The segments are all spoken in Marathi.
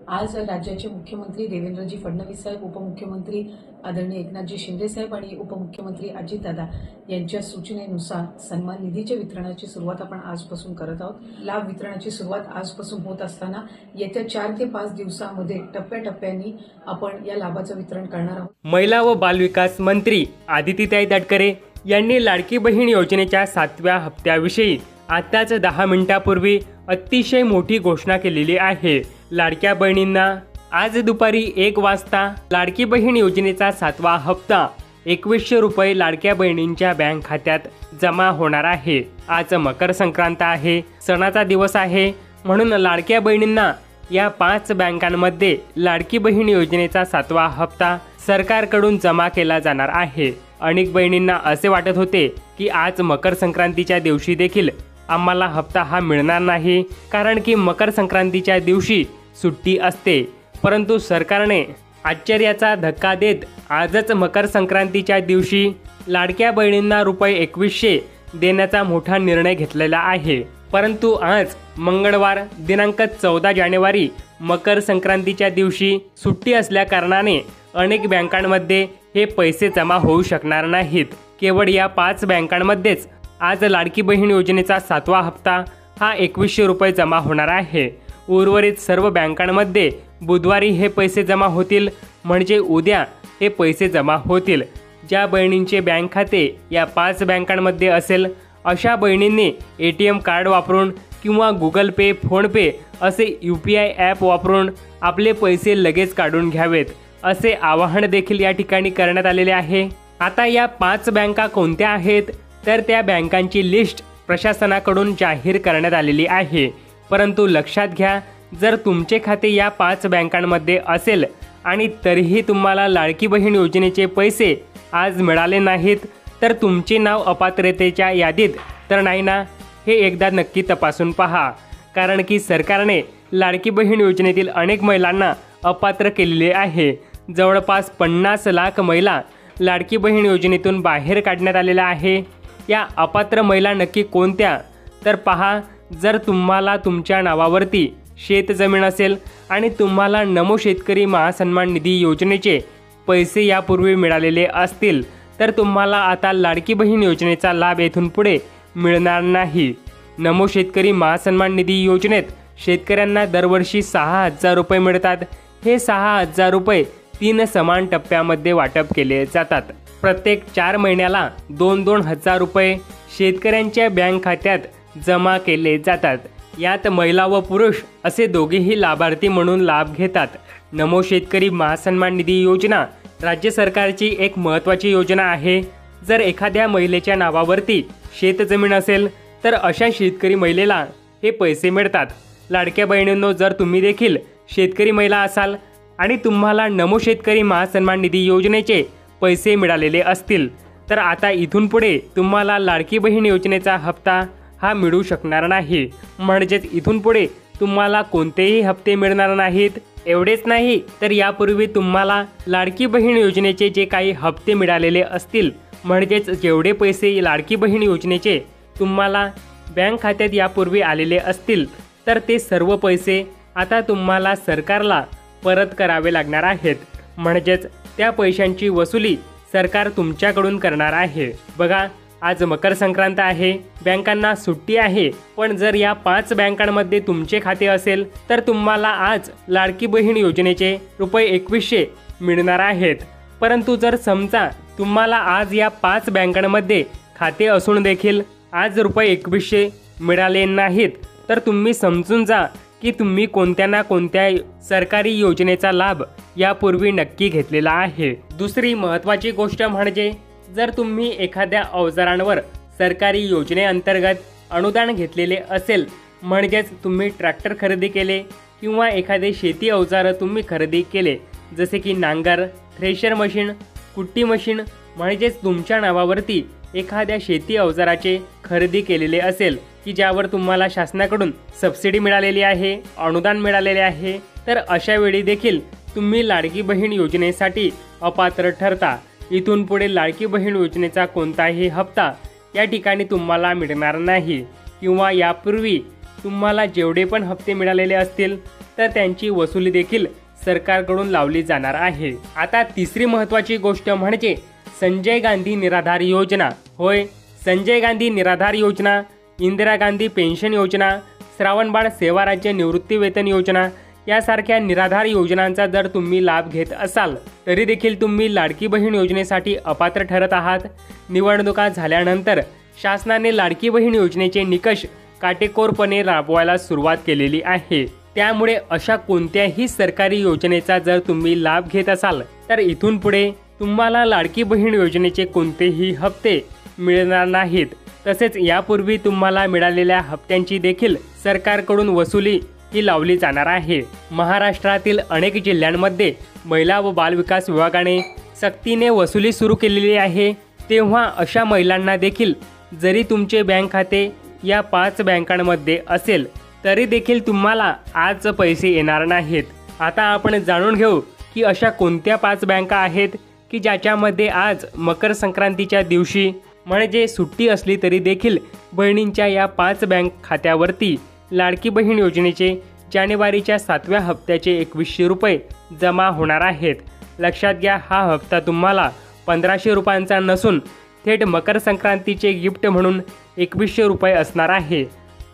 आज राज्याचे मुख्यमंत्री देवेंद्रजी फडणवीस साहेब, उपमुख्यमंत्री आदरणीय एकनाथजी शिंदे साहेब आणि उपमुख्यमंत्री अजितदादा यांच्या सूचनेनुसार सन्मान निधीच्या वितरणाची सुरुवात आपण आजपासून करत आहोत। लाभ वितरणाची सुरुवात आजपासून होत असताना येत्या 4 ते 5 दिवसांमध्ये टप्प्याटप्प्याने आपण या लाभाचं वितरण करणार आहोत। महिला व बालविकास मंत्री आदितीताई तटकरे यांनी लाडकी बहीण योजनेच्या 7व्या हप्त्याविषयी आताच 10 मिनिटांपूर्वी अतिशय मोठी घोषणा केलेली आहे। लाडक्या बहिणींना आज दुपारी 1 वाजता लाडकी बहीण योजनेचा 7वा हप्ता 2100 रुपये लाडक्या बहिणींच्या बँक खात्यात जमा होणार आहे। आज मकर संक्रांत आहे, सणाचा दिवस आहे, म्हणून लाडक्या बहिणींना या 5 बँकांमध्ये लाडकी बहीण योजनेचा 7वा हप्ता सरकारकडून जमा केला जाणार आहे। अनेक बहिणींना असे वाटत होते की आज मकर संक्रांतीच्या दिवशी देखील आम्हाला हप्ता हा मिळणार नाही, कारण की मकर संक्रांतीच्या दिवशी सुट्टी असते। परंतु सरकारने आश्चर्याचा धक्का देत आजच मकर संक्रांतीच्या दिवशी लाडक्या बहिणींना रुपये 2100 देण्याचा मोठा निर्णय घेतलेला आहे। परंतु आज मंगळवार दिनांक 14 जानेवारी मकर संक्रांतीच्या दिवशी सुट्टी असल्या कारणाने अनेक बँकांमध्ये हे पैसे जमा होऊ शकणार नाहीत। केवळ या 5 बँकांमध्येच आज लाडकी बहीण योजनेचा 7वा हप्ता हा 2100 रुपये जमा होणार आहे। उर्वरित सर्व बँकांमध्ये बुधवारी हे पैसे जमा होतील, म्हणजे उद्या हे पैसे जमा होतील। ज्या बहिणींचे बँक खाते या 5 बँकांमध्ये असेल अशा बहिणींनी ATM कार्ड वापरून किंवा गुगल पे, फोनपे असे UPI ॲप वापरून आपले पैसे लगेच काढून घ्यावेत, असे आवाहन देखील या ठिकाणी करण्यात आलेले आहे। आता या 5 बँका कोणत्या आहेत, तर त्या बँकांची लिस्ट प्रशासनाकडून जाहीर करण्यात आलेली आहे। परंतु लक्षात घ्या, जर तुमचे खाते या 5 बँकांमध्ये असेल आणि तरीही तुम्हाला लाडकी बहीण योजनेचे पैसे आज मिळाले नाहीत, तर तुमचे नाव अपात्रतेच्या यादीत तर नाही ना, हे एकदा नक्की तपासून पहा। कारण की सरकारने लाडकी बहीण योजनेतील अनेक महिलांना अपात्र केलेले आहे। जवळपास 50 लाख महिला लाडकी बहीण योजनेतून बाहेर काढण्यात आलेल्या आहे। या अपात्र महिला नक्की कोणत्या, तर पहा, जर तुम्हाला तुमच्या नावावरती शेतजमीन असेल आणि तुम्हाला नमो शेतकरी महासन्मान निधी योजनेचे पैसे यापूर्वी मिळालेले असतील, तर तुम्हाला आता लाडकी बहीण योजनेचा लाभ येथून पुढे मिळणार नाही। नमो शेतकरी महासन्मान निधी योजनेत शेतकऱ्यांना दरवर्षी 6000 रुपये मिळतात। हे 6000 रुपये 3 समान टप्प्यामध्ये वाटप केले जातात। प्रत्येक 4 महिन्याला 2-2 हजार रुपये शेतकऱ्यांच्या बँक खात्यात जमा केले जातात। यात महिला व पुरुष असे दोघेही लाभार्थी म्हणून लाभ घेतात। नमो शेतकरी महासन्मान निधी योजना राज्य सरकारची एक महत्त्वाची योजना आहे। जर एखाद्या महिलेच्या नावावरती शेतजमीन असेल तर अशा शेतकरी महिलेला हे पैसे मिळतात। लाडक्या बहिणींनो, जर तुम्ही देखील शेतकरी महिला असाल आणि तुम्हाला नमो शेतकरी महासन्मान निधी योजनेचे पैसे मिळालेले असतील, तर आता इथून पुढे तुम्हाला लाडकी बहीण योजनेचा हप्ता हा मिळू शकणार नाही। म्हणजेच इथून पुढे तुम्हाला कोणतेही हप्ते मिळणार नाहीत। एवढेच नाही तर यापूर्वी तुम्हाला लाडकी बहीण योजनेचे जे काही हप्ते मिळालेले असतील, म्हणजेच जेवढे पैसे लाडकी बहीण योजनेचे तुम्हाला बँक खात्यात यापूर्वी आलेले असतील, तर ते सर्व पैसे आता तुम्हाला सरकारला परत करावे लागणार आहेत। म्हणजेच त्या पैशांची वसुली सरकार तुमच्याकडून करणार आहे। बघा, आज मकर संक्रांत आहे, बँकांना सुट्टी आहे, पण जर या 5 बँकांमध्ये तुमचे खाते असेल तर तुम्हाला आज लाडकी बहीण योजनेचे रुपये 2100 मिळणार आहेत। परंतु जर समजा तुम्हाला आज या 5 बँकांमध्ये खाते असून देखील आज रुपये 2100 मिळाले नाहीत, तर तुम्ही समजून जा की तुम्ही कोणत्या ना कोणत्या सरकारी योजनेचा लाभ यापूर्वी नक्की घेतलेला आहे। दुसरी महत्त्वाची गोष्ट म्हणजे जर तुम्ही एखाद्या अवजारांवर सरकारी योजनेअंतर्गत अनुदान घेतलेले असेल, म्हणजेच तुम्ही ट्रॅक्टर खरेदी केले किंवा एखादे शेती अवजार तुम्ही खरेदी केले, जसे की नांगर, थ्रेशर मशीन, कुट्टी मशीन, म्हणजेच तुमच्या नावावरती एखाद्या शेती अवजाराचे खरेदी केलेले असेल की ज्यावर तुम्हाला शासनाकडून सबसिडी मिळालेली आहे, अनुदान मिळालेले आहे, तर अशा वेळी देखील तुम्ही लाडकी बहीण योजनेसाठी अपात्र ठरता। इथून पुढे लाडकी बहीण योजनेचा कोणताही हप्ता या ठिकाणी तुम्हाला मिळणार नाही, किंवा यापूर्वी तुम्हाला जेवढे पण हप्ते मिळालेले असतील तर त्यांची वसुली देखील सरकारकडून लावली जाणार आहे। आता तिसरी महत्त्वाची गोष्ट म्हणजे संजय गांधी निराधार योजना। होय, संजय गांधी निराधार योजना, इंदिरा गांधी पेन्शन योजना, श्रावणबाळ सेवा राज्य निवृत्ती वेतन योजना यासारख्या निराधार योजनांचा जर तुम्ही लाभ घेत असाल तरी देखील तुम्ही लाडकी बहीण योजनेसाठी अपात्र ठरत आहात। निवडणुका झाल्यानंतर शासनाने लाडकी बहीण योजनेचे निकष काटेकोरपणे राबवायला सुरुवात केलेली आहे। त्यामुळे अशा कोणत्याही सरकारी योजनेचा जर तुम्ही लाभ घेत असाल तर इथून पुढे तुम्हाला लाडकी बहीण योजनेचे कोणतेही हप्ते मिळणार नाहीत। तसेच यापूर्वी तुम्हाला मिळालेल्या हप्त्यांची देखील सरकारकडून वसुली ही लावली जाणार आहे। महाराष्ट्रातील अनेक जिल्ह्यांमध्ये महिला व बालविकास विभागाने सक्तीने वसुली सुरू केलेली आहे। तेव्हा अशा महिलांना देखील जरी तुमचे बँक खाते या 5 बँकांमध्ये असेल तरी देखील तुम्हाला आज पैसे येणार नाहीत। आता आपण जाणून घेऊ की अशा कोणत्या 5 बँका आहेत की ज्याच्यामध्ये आज मकर संक्रांतीच्या दिवशी म्हणजे सुट्टी असली तरी देखील बहिणींच्या या 5 बँक खात्यावरती लाडकी बहीण योजनेचे जानेवारीच्या 7व्या हप्त्याचे 2100 रुपये जमा होणार आहेत। लक्षात घ्या, हा हप्ता तुम्हाला 1500 रुपयांचा नसून थेट मकर संक्रांतीचे गिफ्ट म्हणून 2100 रुपये असणार आहे।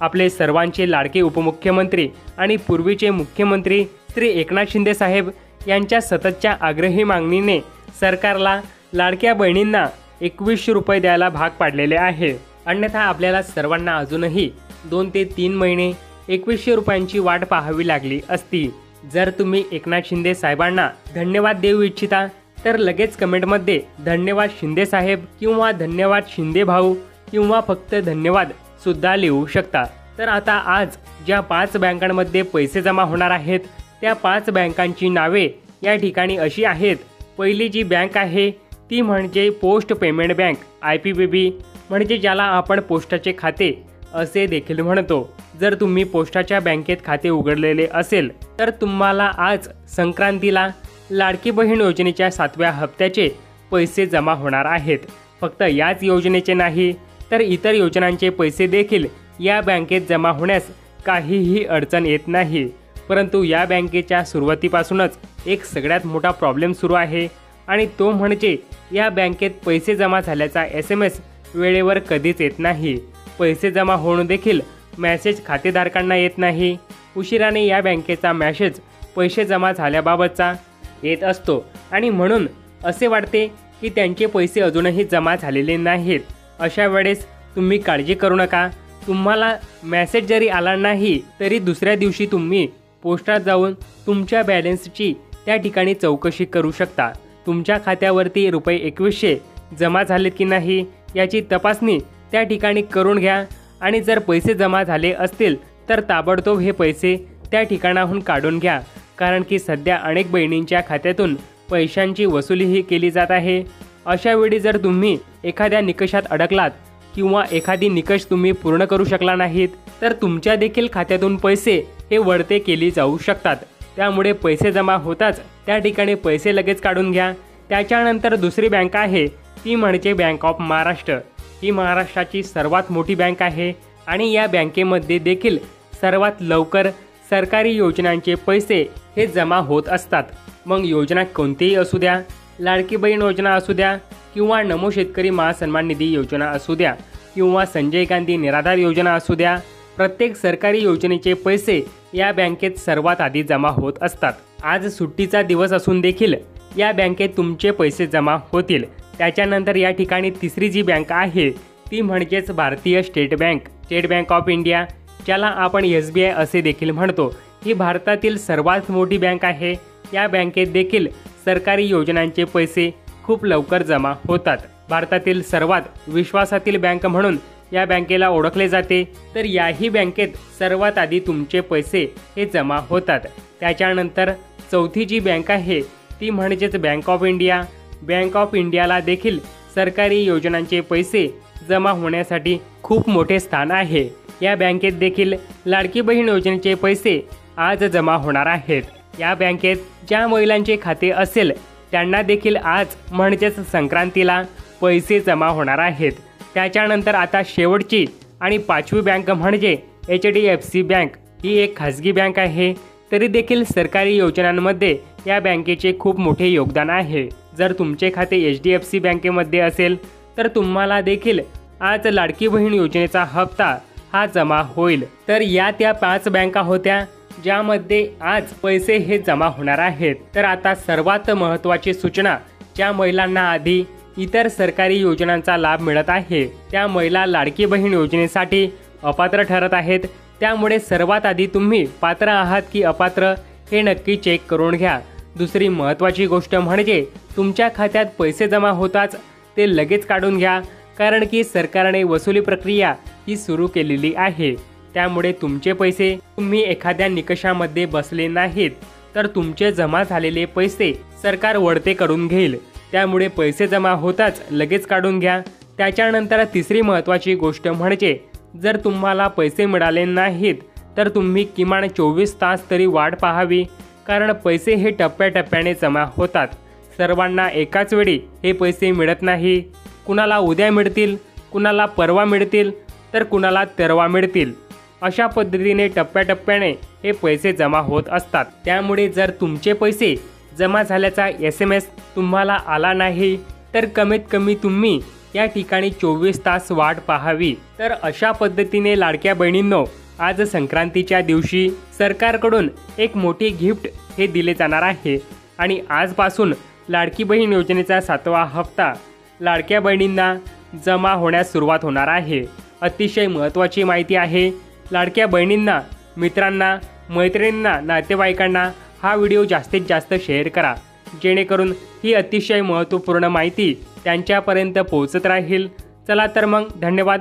आपले सर्वांचे लाडके उपमुख्यमंत्री आणि पूर्वीचे मुख्यमंत्री श्री एकनाथ शिंदे साहेब यांच्या सततच्या आग्रही मागणीने सरकारला लाडक्या बहिणींना 2100 रुपये द्यायला भाग पाडलेले आहे। अन्यथा आपल्याला सर्वांना अजूनही 2 ते 3 महिने 2100 रुपयांची वाट पाहावी लागली असती। जर तुम्ही एकनाथ शिंदे साहेबांना धन्यवाद देऊ इच्छिता तर लगेच कमेंटमध्ये धन्यवाद शिंदे साहेब किंवा धन्यवाद शिंदे भाऊ किंवा फक्त धन्यवाद सुद्धा लिहू शकता। तर आता आज ज्या 5 बँकांमध्ये पैसे जमा होणार आहेत त्या 5 बँकांची नावे या ठिकाणी अशी आहेत। पहिली जी बँक आहे ती म्हणजे पोस्ट पेमेंट बँक IPPB, म्हणजे ज्याला आपण पोस्टाचे खाते असे देखील म्हणतो। जर तुम्ही पोस्टाच्या बँकेत खाते उघडलेले असेल तर तुम्हाला आज संक्रांतीला लाडकी बहीण योजनेच्या 7व्या हप्त्याचे पैसे जमा होणार आहेत। फक्त याच योजनेचे नाही तर इतर योजनांचे पैसे देखील या बँकेत जमा होण्यास काहीही अडचण येत नाही। परंतु या बँकेच्या सुरुवातीपासूनच एक सगळ्यात मोठा प्रॉब्लेम सुरू आहे आणि तो म्हणजे या बँकेत पैसे जमा झाल्याचा SMS वेळेवर कधीच येत नाही। पैसे जमा होऊन देखील मेसेज खातेधारकांना येत नाही। उशिराने या बँकेचा मेसेज पैसे जमा झाल्याबाबतचा येत असतो आणि म्हणून असे वाटते की त्यांचे पैसे अजूनही जमा झालेले नाहीत। अशा वेळेस तुम्ही काळजी करू नका। तुम्हाला मेसेज जरी आला नाही तरी दुसऱ्या दिवशी तुम्ही पोस्टात जाऊन तुमच्या बॅलन्सची त्या ठिकाणी चौकशी करू शकता। तुमच्या खात्यावरती रुपये 2100 जमा झालेत की नाही याची तपासणी त्या ठिकाणी करून घ्या आणि जर पैसे जमा झाले असतील तर ताबडतोब हे पैसे त्या ठिकाणाहून काढून घ्या, कारण की सध्या अनेक बहिणींच्या खात्यातून पैशांची वसुलीही केली जात आहे। अशा वेळी जर तुम्ही एखाद्या निकषात अडकलात किंवा एखादी निकष तुम्ही पूर्ण करू शकला नाहीत तर तुमच्या देखील खात्यातून पैसे हे वळते केली जाऊ शकतात। त्यामुळे पैसे जमा होताच त्या ठिकाणी पैसे लगेच काढून घ्या। त्याच्यानंतर दुसरी बँक आहे ती म्हणजे बँक ऑफ महाराष्ट्र। ही महाराष्ट्राची सर्वात मोठी बँक आहे आणि या बँकेमध्ये देखील सर्वात लवकर सरकारी योजनांचे पैसे हे जमा होत असतात। मग योजना कोणतीही असू द्या, लाडकी बहीण योजना असू द्या किंवा नमो शेतकरी महासन्मान निधी योजना असू द्या किंवा संजय गांधी निराधार योजना असू द्या, प्रत्येक सरकारी योजनेचे पैसे या बँकेत सर्वात आधी जमा होत असतात। आज सुट्टीचा दिवस असून देखील या बँकेत तुमचे पैसे जमा होतील। त्याच्यानंतर या ठिकाणी तिसरी जी बँक आहे ती म्हणजेच भारतीय स्टेट बँक ऑफ इंडिया, ज्याला आपण SBI असे देखील म्हणतो। ही भारतातील सर्वात मोठी बँक आहे। या बँकेत देखील सरकारी योजनांचे पैसे खूप लवकर जमा होतात। भारतातील सर्वात विश्वासातील बँक म्हणून या बँकेला ओळखले जाते। तर याही बँकेत सर्वात आधी तुमचे पैसे हे जमा होतात। त्याच्यानंतर चौथी जी बँक आहे ती म्हणजेच bank of India. Bank of इंडियाला देखील सरकारी योजनांचे पैसे जमा होण्यासाठी खूप मोठे स्थान आहे। या बँकेत देखील लाडकी बहीण योजनेचे पैसे आज जमा होणार आहेत। या बँकेत ज्या महिलांचे खाते असेल त्यांना देखील आज म्हणजेच संक्रांतीला पैसे जमा होणार आहेत। त्याच्यानंतर आता शेवटची आणि 5वी बँक म्हणजे HDFC बँक ही एक खाजगी बँक आहे, तरी देखील सरकारी योजनांमध्ये या बँकेचे खूप मोठे योगदान आहे. जर तुमचे खाते HDFC बँकेमध्ये असेल तर तुम्हाला देखील आज लाडकी बहीण योजनेचा हप्ता हा जमा होईल. तर या त्या 5 बँका होत्या ज्यामध्ये आज पैसे हे जमा होणार आहेत. तर आता सर्वात महत्त्वाची सूचना, ज्या महिलांना आधी इतर सरकारी योजनांचा लाभ मिळत आहे त्या महिला लाडकी बहीण योजनेसाठी अपात्र ठरत आहेत. त्यामुळे सर्वात आधी तुम्ही पात्र आहात की अपात्र हे नक्की चेक करून घ्या. दुसरी महत्त्वाची गोष्ट म्हणजे तुमच्या खात्यात पैसे जमा होताच ते लगेच काढून घ्या, कारण की सरकारने वसुली प्रक्रिया ही सुरू केलेली आहे. त्यामुळे तुमचे पैसे तुम्ही एखाद्या निकषामध्ये बसले नाहीत तर तुमचे जमा झालेले पैसे सरकार वळते करून घेईल. त्यामुळे पैसे जमा होताच लगेच काढून घ्या. त्याच्यानंतर तिसरी महत्त्वाची गोष्ट म्हणजे जर तुम्हाला पैसे मिळाले नाहीत तर तुम्ही किमान 24 तास तरी वाट पाहावी, कारण पैसे हे टप्प्याटप्प्याने जमा होतात. सर्वांना एकाच वेळी हे पैसे मिळत नाही. कुणाला उद्या मिळतील, कुणाला परवा मिळतील, तर कुणाला तेरवा मिळतील. अशा पद्धतीने टप्प्याटप्प्याने हे पैसे जमा होत असतात. त्यामुळे जर तुमचे पैसे जमा झाल्याचा SMS तुम्हाला आला नाही तर कमीत कमी तुम्ही या ठिकाणी 24 तास वाट पाहावी. तर अशा पद्धतीने लाडक्या बहिणींनो, आज संक्रांतीच्या दिवशी सरकारकडून एक मोठी गिफ्ट हे दिले जाणार आहे आणि आजपासून लाडकी बहीण योजनेचा 7वा हप्ता लाडक्या बहिणींना जमा होण्यास सुरुवात होणार आहे. अतिशय महत्त्वाची माहिती आहे. लाडक्या बहिणींना, मित्रांना, मैत्रिणींना, नातेवाईकांना हा व्हिडिओ जास्तीत जास्त शेअर करा, जेणेकरून ही अतिशय महत्त्वपूर्ण माहिती त्यांच्यापर्यंत पोहोचत राहील. चला तर मग, धन्यवाद.